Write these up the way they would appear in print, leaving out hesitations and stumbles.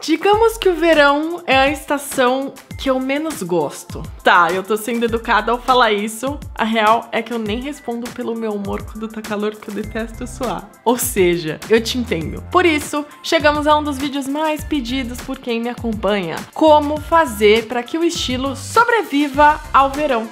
Digamos que o verão é a estação que eu menos gosto. Tá, eu tô sendo educada ao falar isso. A real é que eu nem respondo pelo meu humor quando tá calor, que eu detesto suar. Ou seja, eu te entendo. Por isso, chegamos a um dos vídeos mais pedidos por quem me acompanha. Como fazer para que o estilo sobreviva ao verão.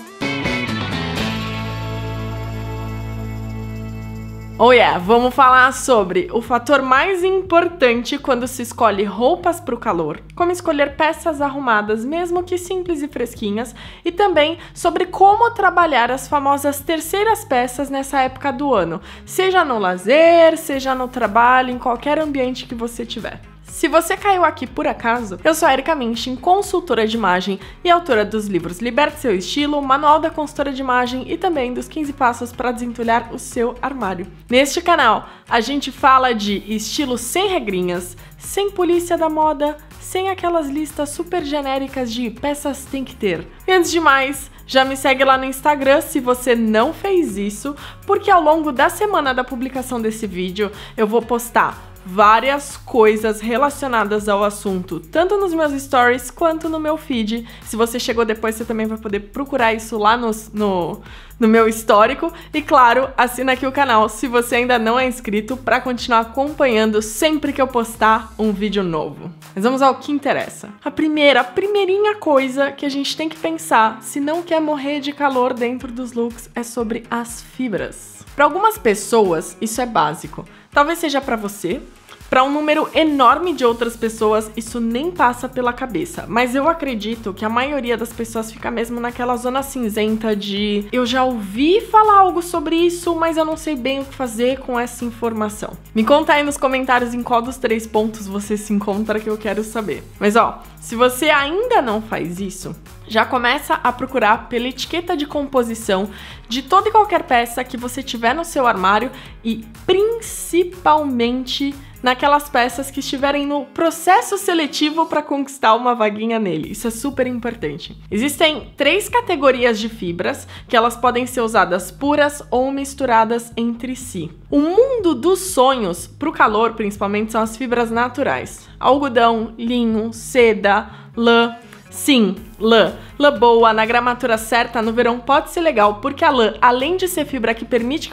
Oh yeah, vamos falar sobre o fator mais importante quando se escolhe roupas para o calor, como escolher peças arrumadas, mesmo que simples e fresquinhas, e também sobre como trabalhar as famosas terceiras peças nessa época do ano, seja no lazer, seja no trabalho, em qualquer ambiente que você tiver. Se você caiu aqui por acaso, eu sou a Erika Minchin, consultora de imagem e autora dos livros Liberte Seu Estilo, Manual da Consultora de Imagem e também dos 15 passos para desentulhar o seu armário. Neste canal, a gente fala de estilo sem regrinhas, sem polícia da moda, sem aquelas listas super genéricas de peças tem que ter. E antes de mais, já me segue lá no Instagram se você não fez isso, porque ao longo da semana da publicação desse vídeo, eu vou postar várias coisas relacionadas ao assunto, tanto nos meus stories quanto no meu feed. Se você chegou depois, você também vai poder procurar isso lá no meu histórico. E claro, assina aqui o canal se você ainda não é inscrito para continuar acompanhando sempre que eu postar um vídeo novo. Mas vamos ao que interessa. A primeirinha coisa que a gente tem que pensar se não quer morrer de calor dentro dos looks é sobre as fibras. Para algumas pessoas, isso é básico. Talvez seja para você. Para um número enorme de outras pessoas, isso nem passa pela cabeça. Mas eu acredito que a maioria das pessoas fica mesmo naquela zona cinzenta de eu já ouvi falar algo sobre isso, mas eu não sei bem o que fazer com essa informação. Me conta aí nos comentários em qual dos 3 pontos você se encontra que eu quero saber. Mas ó, se você ainda não faz isso, já começa a procurar pela etiqueta de composição de toda e qualquer peça que você tiver no seu armário e principalmente naquelas peças que estiverem no processo seletivo para conquistar uma vaguinha nele. Isso é super importante. Existem 3 categorias de fibras que elas podem ser usadas puras ou misturadas entre si. O mundo dos sonhos para o calor, principalmente, são as fibras naturais. Algodão, linho, seda, lã. Sim, lã. Lã boa, na gramatura certa, no verão pode ser legal, porque a lã, além de ser fibra que permite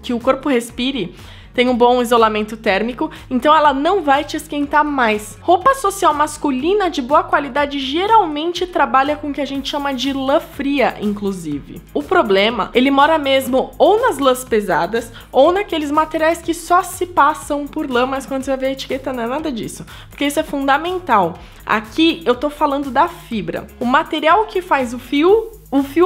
que o corpo respire, tem um bom isolamento térmico, então ela não vai te esquentar mais. Roupa social masculina de boa qualidade geralmente trabalha com o que a gente chama de lã fria, inclusive. O problema, ele mora mesmo ou nas lãs pesadas, ou naqueles materiais que só se passam por lã, mas quando você vai ver a etiqueta não é nada disso, porque isso é fundamental. Aqui eu tô falando da fibra. O material que faz o fio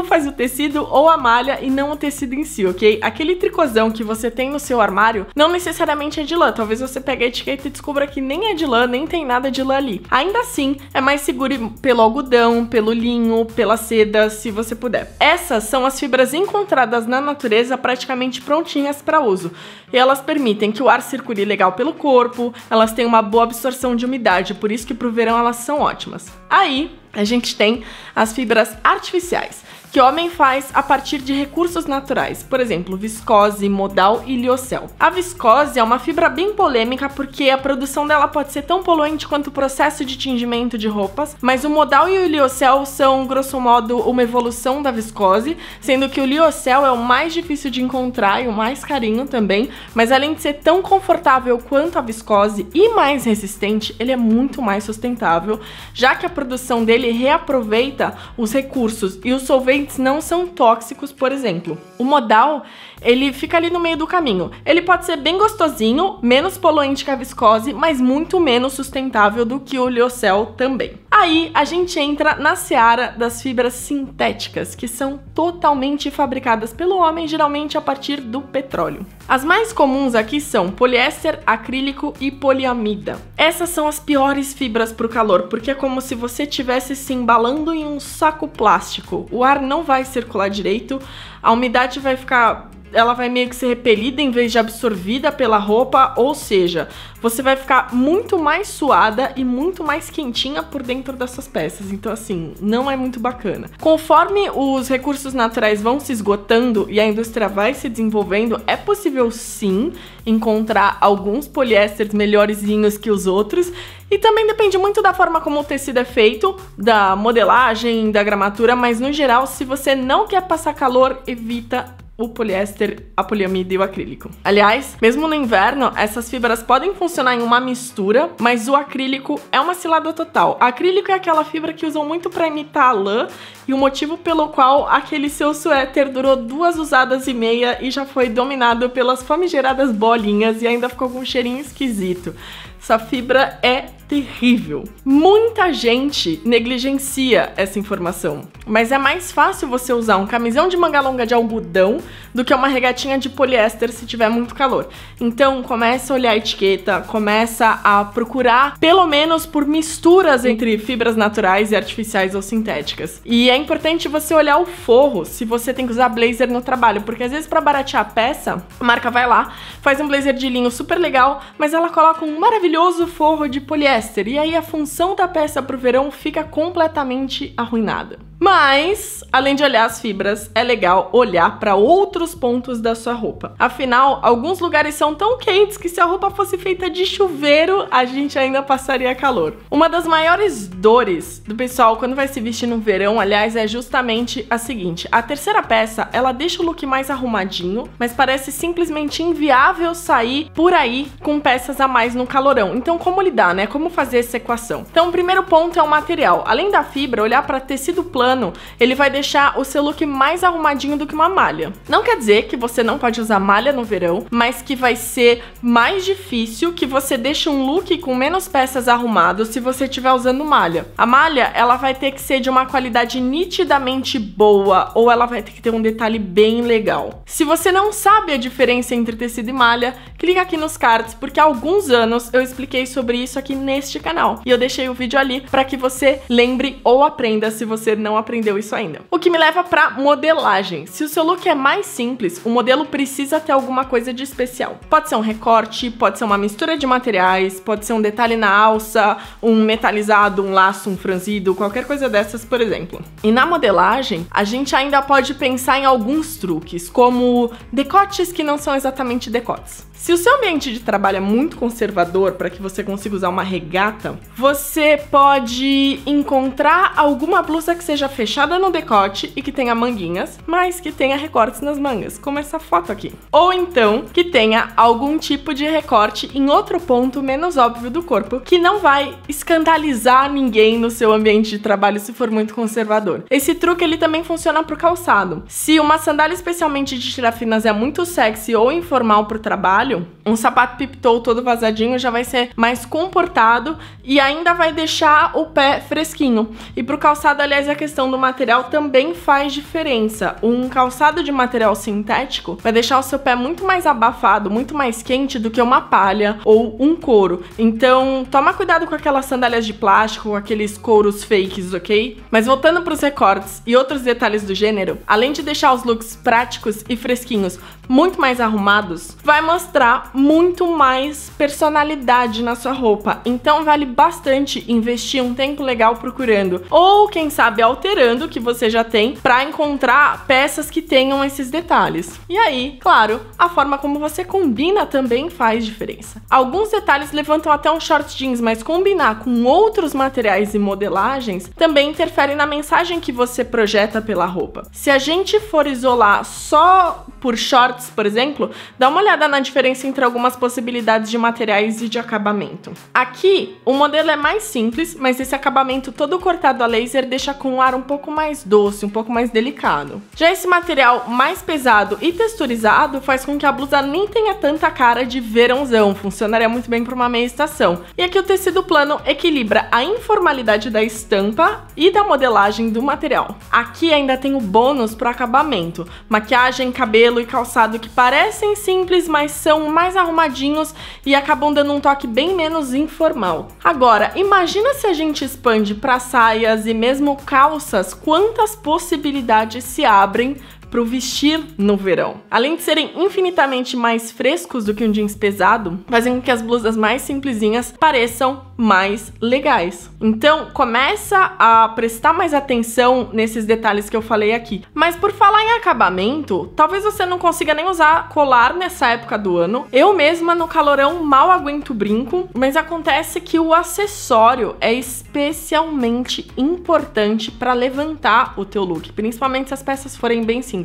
faz o tecido ou a malha e não o tecido em si, ok? Aquele tricôzão que você tem no seu armário não necessariamente é de lã. Talvez você pegue a etiqueta e descubra que nem é de lã, nem tem nada de lã ali. Ainda assim, é mais seguro pelo algodão, pelo linho, pela seda, se você puder. Essas são as fibras encontradas na natureza praticamente prontinhas para uso. E elas permitem que o ar circule legal pelo corpo, elas têm uma boa absorção de umidade, por isso que pro verão elas são ótimas. Aí, a gente tem as fibras artificiais, que o homem faz a partir de recursos naturais, por exemplo, viscose, modal e liocel. A viscose é uma fibra bem polêmica porque a produção dela pode ser tão poluente quanto o processo de tingimento de roupas, mas o modal e o liocel são, grosso modo, uma evolução da viscose, sendo que o liocel é o mais difícil de encontrar e o mais carinho também, mas além de ser tão confortável quanto a viscose e mais resistente, ele é muito mais sustentável, já que a produção dele reaproveita os recursos e os solventes não são tóxicos, por exemplo. O modal, ele fica ali no meio do caminho. Ele pode ser bem gostosinho, menos poluente que a viscose, mas muito menos sustentável do que o liocel também. Aí a gente entra na seara das fibras sintéticas, que são totalmente fabricadas pelo homem, geralmente a partir do petróleo. As mais comuns aqui são poliéster, acrílico e poliamida. Essas são as piores fibras para o calor, porque é como se você estivesse se embalando em um saco plástico. O ar não vai circular direito, a umidade vai ficar ela vai meio que ser repelida em vez de absorvida pela roupa, ou seja, você vai ficar muito mais suada e muito mais quentinha por dentro dessas peças. Então, assim, não é muito bacana. Conforme os recursos naturais vão se esgotando e a indústria vai se desenvolvendo, é possível sim encontrar alguns poliésteres melhorzinhos que os outros. E também depende muito da forma como o tecido é feito, da modelagem, da gramatura, mas no geral, se você não quer passar calor, evita o poliéster, a poliamida e o acrílico. Aliás, mesmo no inverno, essas fibras podem funcionar em uma mistura, mas o acrílico é uma cilada total. O acrílico é aquela fibra que usam muito para imitar a lã e o motivo pelo qual aquele seu suéter durou 2 usadas e meia e já foi dominado pelas famigeradas bolinhas e ainda ficou com um cheirinho esquisito. Essa fibra é terrível. Muita gente negligencia essa informação, mas é mais fácil você usar um camisão de manga longa de algodão do que uma regatinha de poliéster se tiver muito calor. Então, começa a olhar a etiqueta, começa a procurar pelo menos por misturas entre fibras naturais e artificiais ou sintéticas. E é importante você olhar o forro, se você tem que usar blazer no trabalho, porque às vezes para baratear a peça, a marca vai lá, faz um blazer de linho super legal, mas ela coloca um maravilhoso forro de poliéster. E aí a função da peça pro verão fica completamente arruinada. Mas, além de olhar as fibras, é legal olhar para outros pontos da sua roupa. Afinal, alguns lugares são tão quentes que se a roupa fosse feita de chuveiro, a gente ainda passaria calor. Uma das maiores dores do pessoal quando vai se vestir no verão, aliás, é justamente a seguinte. A terceira peça, ela deixa o look mais arrumadinho, mas parece simplesmente inviável sair por aí com peças a mais no calorão. Então, como lidar, né? Como fazer essa equação? Então, o primeiro ponto é o material. Além da fibra, olhar para tecido plano, ele vai deixar o seu look mais arrumadinho do que uma malha. Não quer dizer que você não pode usar malha no verão, mas que vai ser mais difícil que você deixe um look com menos peças arrumado se você estiver usando malha. A malha, ela vai ter que ser de uma qualidade nitidamente boa, ou ela vai ter que ter um detalhe bem legal. Se você não sabe a diferença entre tecido e malha, clica aqui nos cards, porque há alguns anos eu expliquei sobre isso aqui neste canal. E eu deixei o vídeo ali para que você lembre ou aprenda se você não aprendeu isso ainda. O que me leva para modelagem. Se o seu look é mais simples, o modelo precisa ter alguma coisa de especial. Pode ser um recorte, pode ser uma mistura de materiais, pode ser um detalhe na alça, um metalizado, um laço, um franzido, qualquer coisa dessas, por exemplo. E na modelagem, a gente ainda pode pensar em alguns truques, como decotes que não são exatamente decotes. Se o seu ambiente de trabalho é muito conservador para que você consiga usar uma regata, você pode encontrar alguma blusa que seja fechada no decote e que tenha manguinhas, mas que tenha recortes nas mangas, como essa foto aqui. Ou então, que tenha algum tipo de recorte em outro ponto menos óbvio do corpo, que não vai escandalizar ninguém no seu ambiente de trabalho se for muito conservador. Esse truque, ele também funciona pro calçado. Se uma sandália especialmente de tirar finas é muito sexy ou informal pro trabalho, um sapato pip-toe todo vazadinho já vai ser mais comportado e ainda vai deixar o pé fresquinho. E pro calçado, aliás, a questão do material também faz diferença. Um calçado de material sintético vai deixar o seu pé muito mais abafado, muito mais quente do que uma palha ou um couro. Então, toma cuidado com aquelas sandálias de plástico, aqueles couros fakes, ok? Mas voltando pros recortes e outros detalhes do gênero, além de deixar os looks práticos e fresquinhos muito mais arrumados, vai mostrar muito mais personalidade na sua roupa. Então vale bastante investir um tempo legal procurando, ou quem sabe alterando o que você já tem para encontrar peças que tenham esses detalhes. E aí, claro, a forma como você combina também faz diferença. Alguns detalhes levantam até um short jeans, mas combinar com outros materiais e modelagens também interfere na mensagem que você projeta pela roupa. Se a gente for isolar só por shorts, por exemplo, dá uma olhada na diferença entre algumas possibilidades de materiais e de acabamento. Aqui, o modelo é mais simples, mas esse acabamento todo cortado a laser deixa com um ar um pouco mais doce, um pouco mais delicado. Já esse material mais pesado e texturizado faz com que a blusa nem tenha tanta cara de verãozão, funcionaria muito bem para uma meia estação. E aqui o tecido plano equilibra a informalidade da estampa e da modelagem do material. Aqui ainda tem o bônus para acabamento, maquiagem, cabelo e calçado que parecem simples, mas são mais arrumadinhos e acabam dando um toque bem menos informal. Agora, imagina se a gente expande para saias e mesmo calças, quantas possibilidades se abrem pro vestir no verão. Além de serem infinitamente mais frescos do que um jeans pesado, fazem com que as blusas mais simplesinhas pareçam mais legais. Então, começa a prestar mais atenção nesses detalhes que eu falei aqui. Mas por falar em acabamento, talvez você não consiga nem usar colar nessa época do ano. Eu mesma, no calorão, mal aguento brinco, mas acontece que o acessório é especialmente importante para levantar o teu look, principalmente se as peças forem bem simples.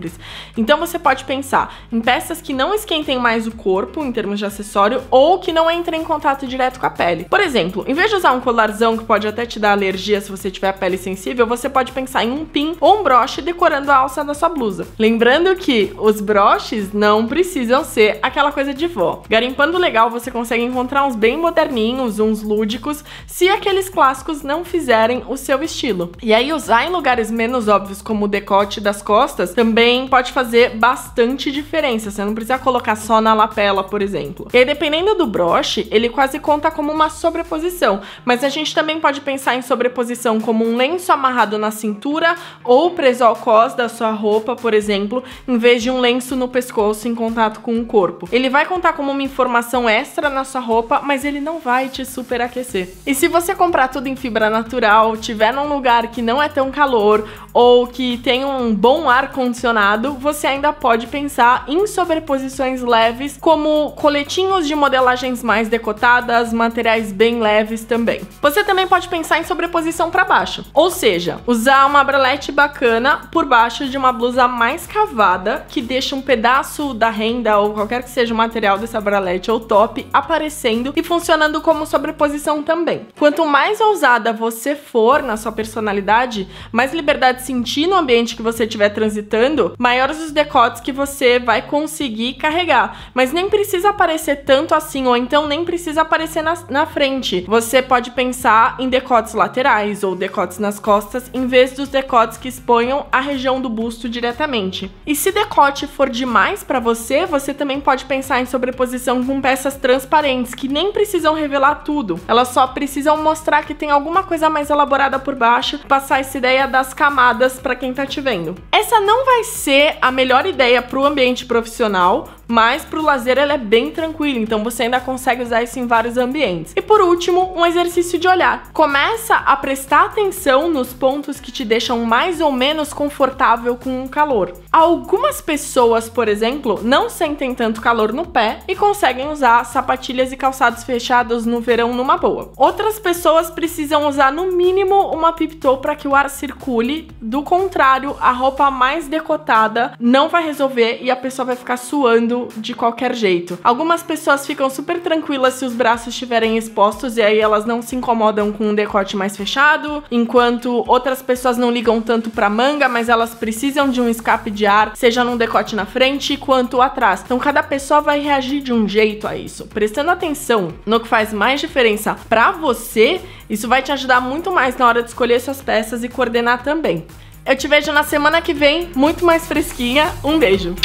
Então você pode pensar em peças que não esquentem mais o corpo em termos de acessório ou que não entrem em contato direto com a pele. Por exemplo, em vez de usar um colarzão que pode até te dar alergia se você tiver a pele sensível, você pode pensar em um pin ou um broche decorando a alça da sua blusa. Lembrando que os broches não precisam ser aquela coisa de vó. Garimpando legal, você consegue encontrar uns bem moderninhos, uns lúdicos, se aqueles clássicos não fizerem o seu estilo. E aí usar em lugares menos óbvios, como o decote das costas, também pode fazer bastante diferença. Você não precisa colocar só na lapela, por exemplo. E aí, dependendo do broche, ele quase conta como uma sobreposição, mas a gente também pode pensar em sobreposição como um lenço amarrado na cintura ou preso ao cós da sua roupa, por exemplo, em vez de um lenço no pescoço em contato com o corpo. Ele vai contar como uma informação extra na sua roupa, mas ele não vai te superaquecer. E se você comprar tudo em fibra natural, tiver num lugar que não é tão calor ou que tem um bom ar-condicionado, você ainda pode pensar em sobreposições leves, como coletinhos de modelagens mais decotadas, materiais bem leves também. Você também pode pensar em sobreposição para baixo, ou seja, usar uma bralete bacana por baixo de uma blusa mais cavada, que deixa um pedaço da renda ou qualquer que seja o material dessa bralete ou top aparecendo e funcionando como sobreposição também. Quanto mais ousada você for na sua personalidade, mais liberdade sentir no ambiente que você estiver transitando, maiores os decotes que você vai conseguir carregar. Mas nem precisa aparecer tanto assim, ou então nem precisa aparecer na frente. Você pode pensar em decotes laterais ou decotes nas costas, em vez dos decotes que exponham a região do busto diretamente. E se decote for demais para você, você também pode pensar em sobreposição com peças transparentes, que nem precisam revelar tudo. Elas só precisam mostrar que tem alguma coisa mais elaborada por baixo, passar essa ideia das camadas para quem tá te vendo. Essa não vai ser a melhor ideia para o ambiente profissional, mas para o lazer ela é bem tranquila, então você ainda consegue usar isso em vários ambientes. E por último, um exercício de olhar. Começa a prestar atenção nos pontos que te deixam mais ou menos confortável com o calor. Algumas pessoas, por exemplo, não sentem tanto calor no pé e conseguem usar sapatilhas e calçados fechados no verão numa boa. Outras pessoas precisam usar no mínimo uma pip-toe para que o ar circule. Do contrário, a roupa mais decotada não vai resolver e a pessoa vai ficar suando de qualquer jeito. Algumas pessoas ficam super tranquilas se os braços estiverem expostos e aí elas não se incomodam com um decote mais fechado, enquanto outras pessoas não ligam tanto pra manga, mas elas precisam de um escape de ar, seja num decote na frente quanto atrás. Então cada pessoa vai reagir de um jeito a isso. Prestando atenção no que faz mais diferença pra você, isso vai te ajudar muito mais na hora de escolher suas peças e coordenar também. Eu te vejo na semana que vem, muito mais fresquinha. Um beijo!